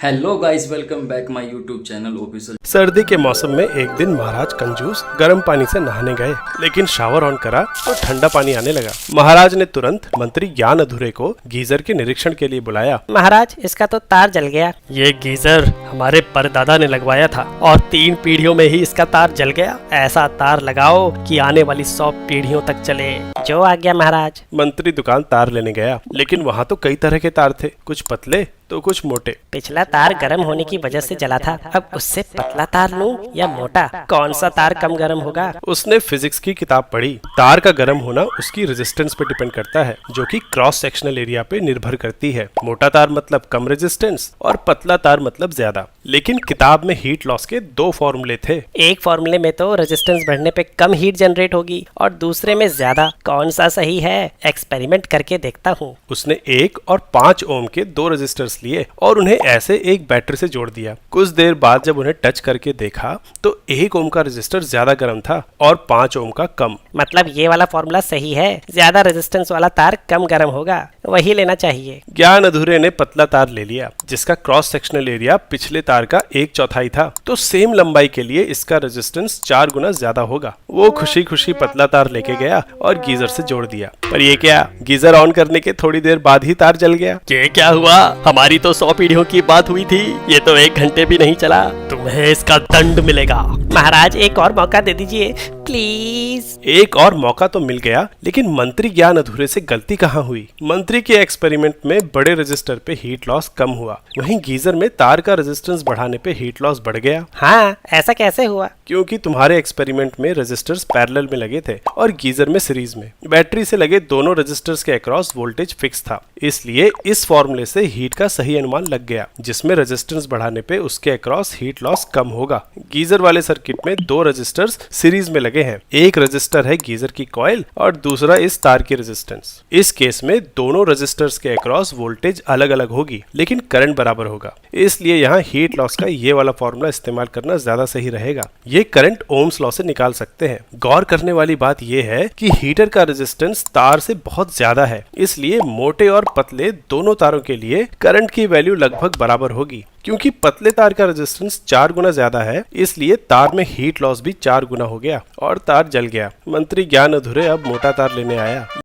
Hello guys, welcome back my YouTube channel official. सर्दी के मौसम में एक दिन महाराज कंजूस गर्म पानी से नहाने गए, लेकिन शावर ऑन करा तो ठंडा पानी आने लगा। महाराज ने तुरंत मंत्री ज्ञान अधूरे को गीजर के निरीक्षण के लिए बुलाया। महाराज, इसका तो तार जल गया। ये गीजर हमारे परदादा ने लगवाया था और 3 पीढ़ियों में ही इसका तार जल गया। ऐसा तार लगाओ कि आने वाली 100 पीढ़ियों तक चले। जो आ गया महाराज। मंत्री दुकान तार लेने गया, लेकिन वहाँ तो कई तरह के तार थे, कुछ पतले तो कुछ मोटे। पिछला तार गर्म होने की वजह से जला था, अब उससे पतला तार लूं या मोटा? कौन सा तार कम गर्म होगा? उसने फिजिक्स की किताब पढ़ी। तार का गर्म होना उसकी रेजिस्टेंस पे डिपेंड करता है, जो कि क्रॉस सेक्शनल एरिया पे निर्भर करती है। मोटा तार मतलब कम रेजिस्टेंस और पतला तार मतलब ज्यादा। लेकिन किताब में हीट लॉस के 2 फॉर्मूले थे। एक फॉर्मूले में तो रेजिस्टेंस बढ़ने पे कम हीट जनरेट होगी और दूसरे में ज्यादा। कौन सा सही है? एक्सपेरिमेंट करके देखता हूँ। उसने 1 और 5 ओम के 2 रेजिस्टर्स लिए और उन्हें ऐसे एक बैटरी से जोड़ दिया। कुछ देर बाद जब उन्हें टच करके देखा तो 1 ओम का रेजिस्टर ज्यादा गर्म था और 5 ओम का कम। मतलब ये वाला फॉर्मूला सही है, ज्यादा रेजिस्टेंस वाला तार कम गर्म होगा, वही लेना चाहिए। ज्ञान अधूरे ने पतला तार ले लिया, जिसका क्रॉस सेक्शनल एरिया पिछले तार का 1/4 था, तो सेम लंबाई के लिए इसका रेजिस्टेंस 4 गुना ज्यादा होगा। वो खुशी खुशी पतला तार लेके गया और गीजर से जोड़ दिया। पर ये क्या, गीजर ऑन करने के थोड़ी देर बाद ही तार जल गया। ये क्या हुआ? हमारी तो 100 पीढ़ियों की बात हुई थी, ये तो 1 घंटे भी नहीं चला। तुम्हें इसका दंड मिलेगा। महाराज, एक और मौका दे दीजिए प्लीज। एक और मौका तो मिल गया, लेकिन मंत्री ज्ञान अधूरे से गलती कहाँ हुई? मंत्री के एक्सपेरिमेंट में बड़े रेजिस्टर पे हीट लॉस कम हुआ, वहीं गीजर में तार का रेजिस्टेंस बढ़ाने पे हीट लॉस बढ़ गया। हाँ, ऐसा कैसे हुआ? क्योंकि तुम्हारे एक्सपेरिमेंट में रेजिस्टर्स पैरेलल में लगे थे और गीजर में सीरीज में। बैटरी से लगे दोनों रेजिस्टर्स के अक्रॉस वोल्टेज फिक्स था, इसलिए इस फॉर्मूले से हीट का सही अनुमान लग गया, जिसमें रेजिस्टेंस बढ़ाने पे उसके अक्रॉस हीट लॉस कम होगा। गीजर वाले सर्किट में 2 रेजिस्टर्स सीरीज में लगे हैं। एक रेजिस्टर है गीजर की कॉइल और दूसरा इस तार की रेजिस्टेंस। इस केस में दोनों रेजिस्टर्स के अक्रॉस वोल्टेज अलग अलग होगी, लेकिन करंट बराबर होगा। इसलिए यहाँ हीट लॉस का ये वाला फॉर्मूला इस्तेमाल करना ज्यादा सही रहेगा। ये करंट ओम्स लॉ से निकाल सकते हैं। गौर करने वाली बात यह है कि हीटर का रेजिस्टेंस तार से बहुत ज्यादा है, इसलिए मोटे और पतले दोनों तारों के लिए करंट की वैल्यू लगभग बराबर होगी। क्योंकि पतले तार का रेजिस्टेंस 4 गुना ज्यादा है, इसलिए तार में हीट लॉस भी 4 गुना हो गया और तार जल गया। मंत्री ज्ञान अधूरे अब मोटा तार लेने आया।